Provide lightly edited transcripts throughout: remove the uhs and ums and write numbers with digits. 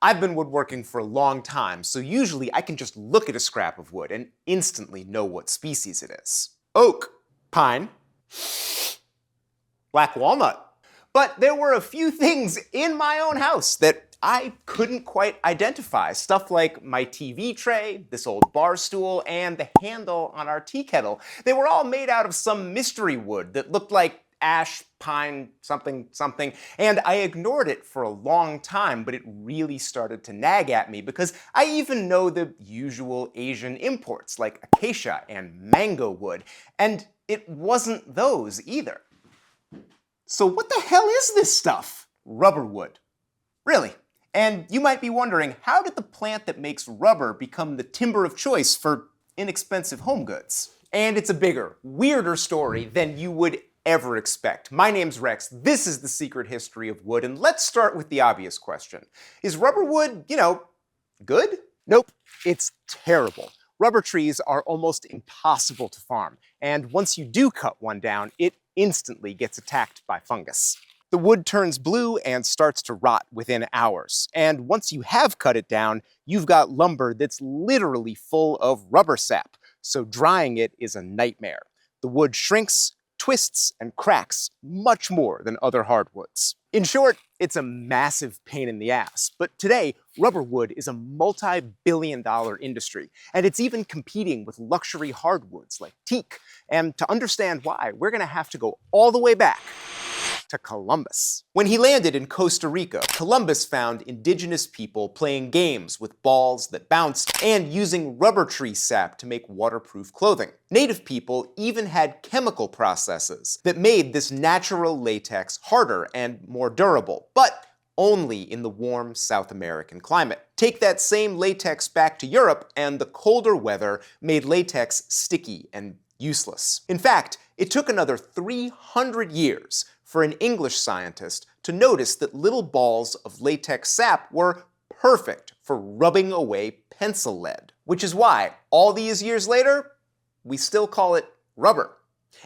I've been woodworking for a long time, so usually I can just look at a scrap of wood and instantly know what species it is. Oak, pine, black walnut. But there were a few things in my own house that I couldn't quite identify. Stuff like my TV tray, this old bar stool, and the handle on our tea kettle. They were all made out of some mystery wood that looked like ash, pine, something, something, and I ignored it for a long time, but it really started to nag at me because I even know the usual Asian imports like acacia and mango wood, and it wasn't those either. So what the hell is this stuff? Rubber wood. Really. And you might be wondering, how did the plant that makes rubber become the timber of choice for inexpensive home goods? And it's a bigger, weirder story than you would ever expect. My name's Rex, this is The Secret History of Wood, and let's start with the obvious question. Is rubber wood, good? Nope, it's terrible. Rubber trees are almost impossible to farm, and once you do cut one down, it instantly gets attacked by fungus. The wood turns blue and starts to rot within hours, and once you have cut it down, you've got lumber that's literally full of rubber sap, so drying it is a nightmare. The wood shrinks, twists, and cracks much more than other hardwoods. In short, it's a massive pain in the ass, but today, rubber wood is a multi-billion-dollar industry, and it's even competing with luxury hardwoods like teak. And to understand why, we're gonna have to go all the way back to Columbus. When he landed in Costa Rica, Columbus found indigenous people playing games with balls that bounced and using rubber tree sap to make waterproof clothing. Native people even had chemical processes that made this natural latex harder and more durable, but only in the warm South American climate. Take that same latex back to Europe, and the colder weather made latex sticky and useless. In fact, it took another 300 years for an English scientist to notice that little balls of latex sap were perfect for rubbing away pencil lead. Which is why, all these years later, we still call it rubber.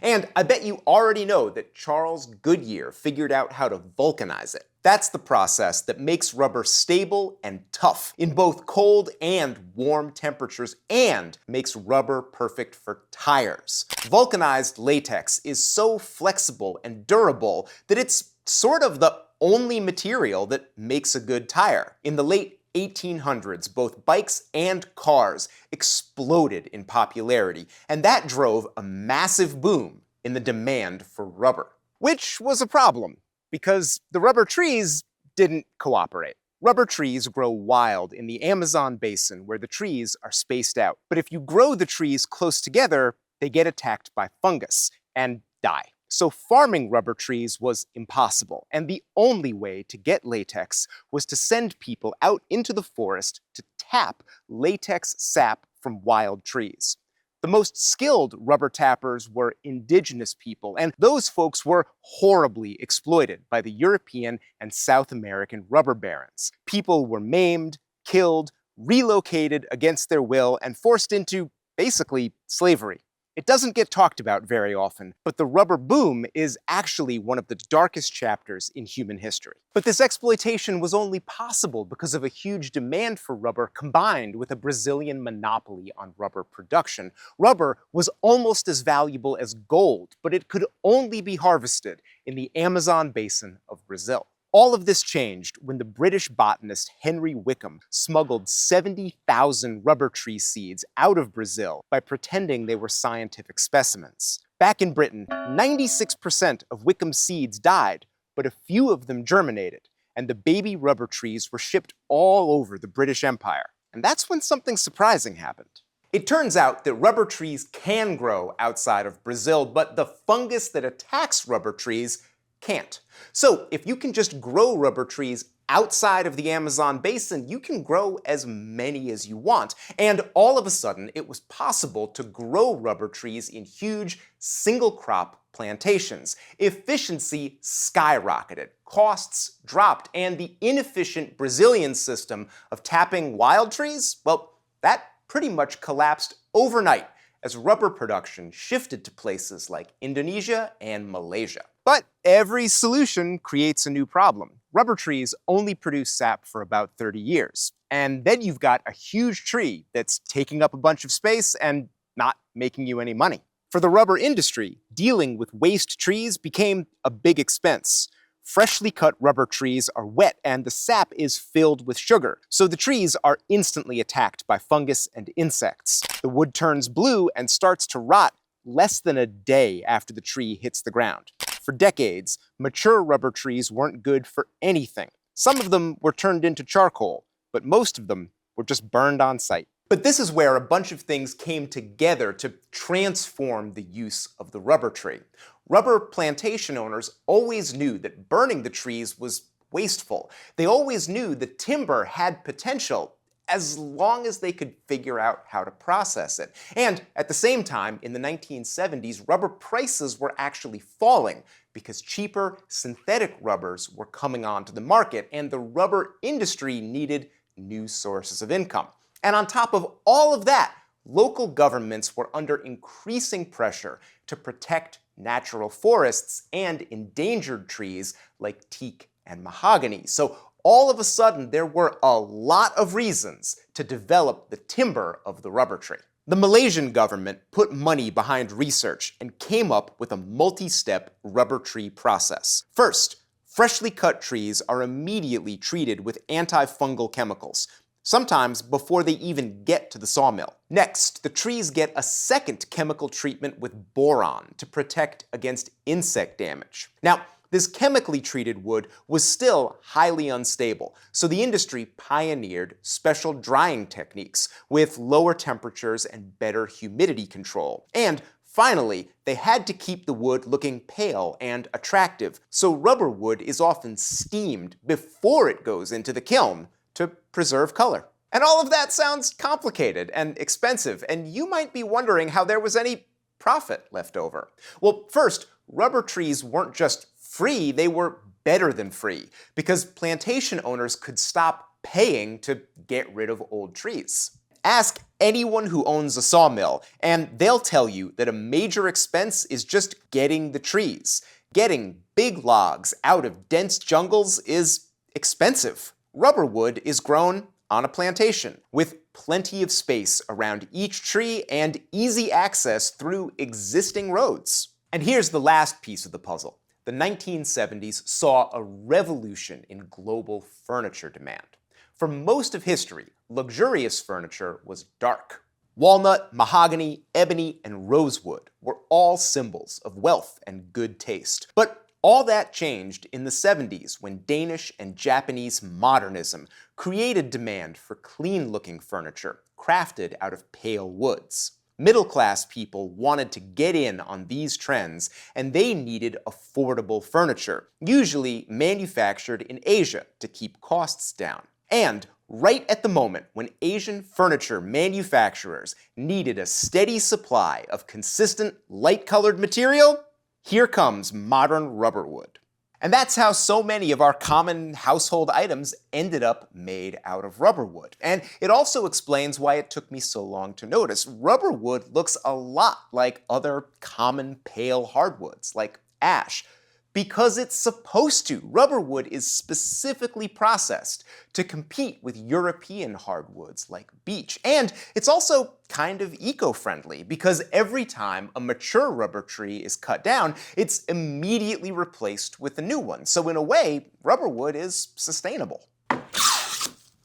And I bet you already know that Charles Goodyear figured out how to vulcanize it. That's the process that makes rubber stable and tough in both cold and warm temperatures and makes rubber perfect for tires. Vulcanized latex is so flexible and durable that it's sort of the only material that makes a good tire. In the late 1800s, both bikes and cars exploded in popularity, and that drove a massive boom in the demand for rubber. Which was a problem, because the rubber trees didn't cooperate. Rubber trees grow wild in the Amazon basin where the trees are spaced out. But if you grow the trees close together, they get attacked by fungus and die. So farming rubber trees was impossible, and the only way to get latex was to send people out into the forest to tap latex sap from wild trees. The most skilled rubber tappers were indigenous people, and those folks were horribly exploited by the European and South American rubber barons. People were maimed, killed, relocated against their will, and forced into, basically, slavery. It doesn't get talked about very often, but the rubber boom is actually one of the darkest chapters in human history. But this exploitation was only possible because of a huge demand for rubber combined with a Brazilian monopoly on rubber production. Rubber was almost as valuable as gold, but it could only be harvested in the Amazon basin of Brazil. All of this changed when the British botanist Henry Wickham smuggled 70,000 rubber tree seeds out of Brazil by pretending they were scientific specimens. Back in Britain, 96% of Wickham's seeds died, but a few of them germinated, and the baby rubber trees were shipped all over the British Empire. And that's when something surprising happened. It turns out that rubber trees can grow outside of Brazil, but the fungus that attacks rubber trees can't. So if you can just grow rubber trees outside of the Amazon basin, you can grow as many as you want. And all of a sudden, it was possible to grow rubber trees in huge single crop plantations. Efficiency skyrocketed, costs dropped, and the inefficient Brazilian system of tapping wild trees, well, that pretty much collapsed overnight as rubber production shifted to places like Indonesia and Malaysia. But every solution creates a new problem. Rubber trees only produce sap for about 30 years. And then you've got a huge tree that's taking up a bunch of space and not making you any money. For the rubber industry, dealing with waste trees became a big expense. Freshly cut rubber trees are wet and the sap is filled with sugar, so the trees are instantly attacked by fungus and insects. The wood turns blue and starts to rot less than a day after the tree hits the ground. For decades, mature rubber trees weren't good for anything. Some of them were turned into charcoal, but most of them were just burned on site. But this is where a bunch of things came together to transform the use of the rubber tree. Rubber plantation owners always knew that burning the trees was wasteful. They always knew the timber had potential, as long as they could figure out how to process it. And at the same time, in the 1970s, rubber prices were actually falling because cheaper synthetic rubbers were coming onto the market, and the rubber industry needed new sources of income. And on top of all of that, local governments were under increasing pressure to protect natural forests and endangered trees like teak and mahogany. So all of a sudden, there were a lot of reasons to develop the timber of the rubber tree. The Malaysian government put money behind research and came up with a multi-step rubber tree process. First, freshly cut trees are immediately treated with antifungal chemicals, sometimes before they even get to the sawmill. Next, the trees get a second chemical treatment with boron to protect against insect damage. Now, this chemically treated wood was still highly unstable, so the industry pioneered special drying techniques with lower temperatures and better humidity control. And finally, they had to keep the wood looking pale and attractive, so rubber wood is often steamed before it goes into the kiln to preserve color. And all of that sounds complicated and expensive, and you might be wondering how there was any profit left over. Well, first, rubber trees weren't just free, they were better than free, because plantation owners could stop paying to get rid of old trees. Ask anyone who owns a sawmill, and they'll tell you that a major expense is just getting the trees. Getting big logs out of dense jungles is expensive. Rubber wood is grown on a plantation, with plenty of space around each tree and easy access through existing roads. And here's the last piece of the puzzle. The 1970s saw a revolution in global furniture demand. For most of history, luxurious furniture was dark. Walnut, mahogany, ebony, and rosewood were all symbols of wealth and good taste. But all that changed in the 70s when Danish and Japanese modernism created demand for clean-looking furniture crafted out of pale woods. Middle-class people wanted to get in on these trends, and they needed affordable furniture, usually manufactured in Asia to keep costs down. And right at the moment when Asian furniture manufacturers needed a steady supply of consistent, light-colored material, here comes modern rubber wood. And that's how so many of our common household items ended up made out of rubber wood. And it also explains why it took me so long to notice. Rubber wood looks a lot like other common pale hardwoods, like ash, because it's supposed to. Rubber wood is specifically processed to compete with European hardwoods like beech. And it's also kind of eco-friendly because every time a mature rubber tree is cut down, it's immediately replaced with a new one. So in a way, rubber wood is sustainable.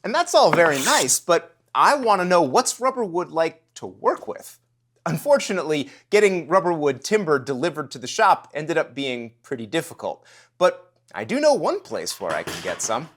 And that's all very nice, but I want to know, what's rubber wood like to work with? Unfortunately, getting rubber wood timber delivered to the shop ended up being pretty difficult, but I do know one place where I can get some.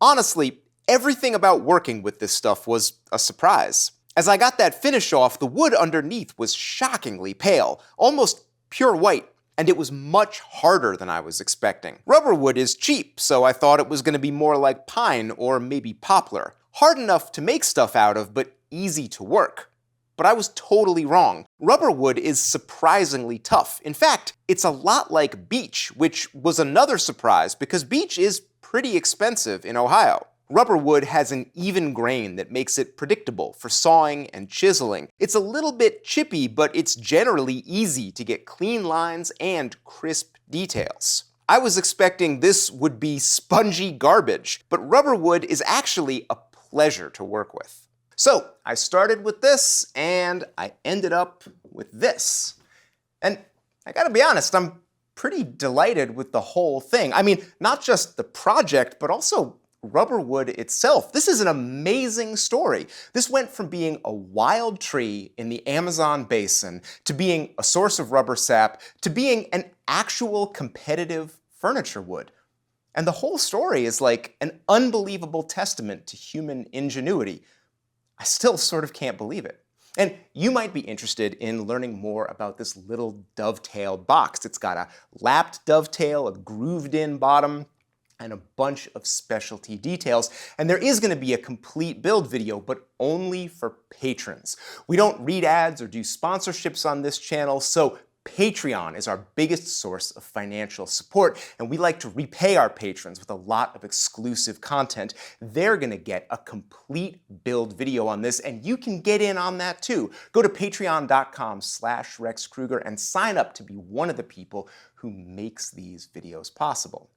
Honestly, everything about working with this stuff was a surprise. As I got that finish off, the wood underneath was shockingly pale, almost pure white, and it was much harder than I was expecting. Rubber wood is cheap, so I thought it was going to be more like pine or maybe poplar. Hard enough to make stuff out of, but easy to work. But I was totally wrong. Rubber wood is surprisingly tough. In fact, it's a lot like beech, which was another surprise because beech is pretty expensive in Ohio. Rubber wood has an even grain that makes it predictable for sawing and chiseling. It's a little bit chippy, but it's generally easy to get clean lines and crisp details. I was expecting this would be spongy garbage, but rubber wood is actually a pleasure to work with. So I started with this, and I ended up with this. And I gotta be honest, I'm pretty delighted with the whole thing. I mean, not just the project, but also rubber wood itself. This is an amazing story. This went from being a wild tree in the Amazon basin to being a source of rubber sap to being an actual competitive furniture wood. And the whole story is like an unbelievable testament to human ingenuity. I still sort of can't believe it. And you might be interested in learning more about this little dovetail box. It's got a lapped dovetail, a grooved-in bottom, and a bunch of specialty details. And there is going to be a complete build video, but only for patrons. We don't read ads or do sponsorships on this channel, so Patreon is our biggest source of financial support, and we like to repay our patrons with a lot of exclusive content. They're going to get a complete build video on this, and you can get in on that too. Go to patreon.com/Rex Krueger and sign up to be one of the people who makes these videos possible.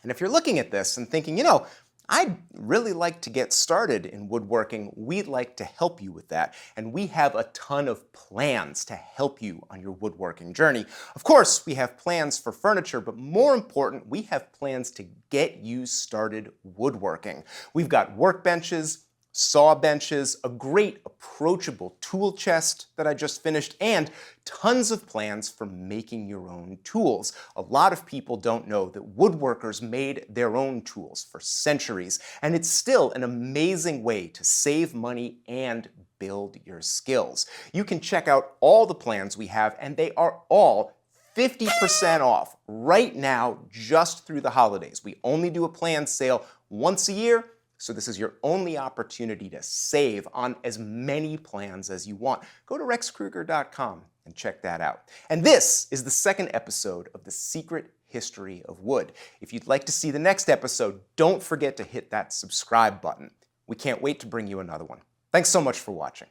And if you're looking at this and thinking, you know, I'd really like to get started in woodworking, we'd like to help you with that. And we have a ton of plans to help you on your woodworking journey. Of course, we have plans for furniture, but more important, we have plans to get you started woodworking. We've got workbenches, saw benches, a great approachable tool chest that I just finished, and tons of plans for making your own tools. A lot of people don't know that woodworkers made their own tools for centuries, and it's still an amazing way to save money and build your skills. You can check out all the plans we have, and they are all 50% off right now just through the holidays. We only do a plan sale once a year, so this is your only opportunity to save on as many plans as you want. Go to rexkrueger.com and check that out. And this is the second episode of The Secret History of Wood. If you'd like to see the next episode, don't forget to hit that subscribe button. We can't wait to bring you another one. Thanks so much for watching.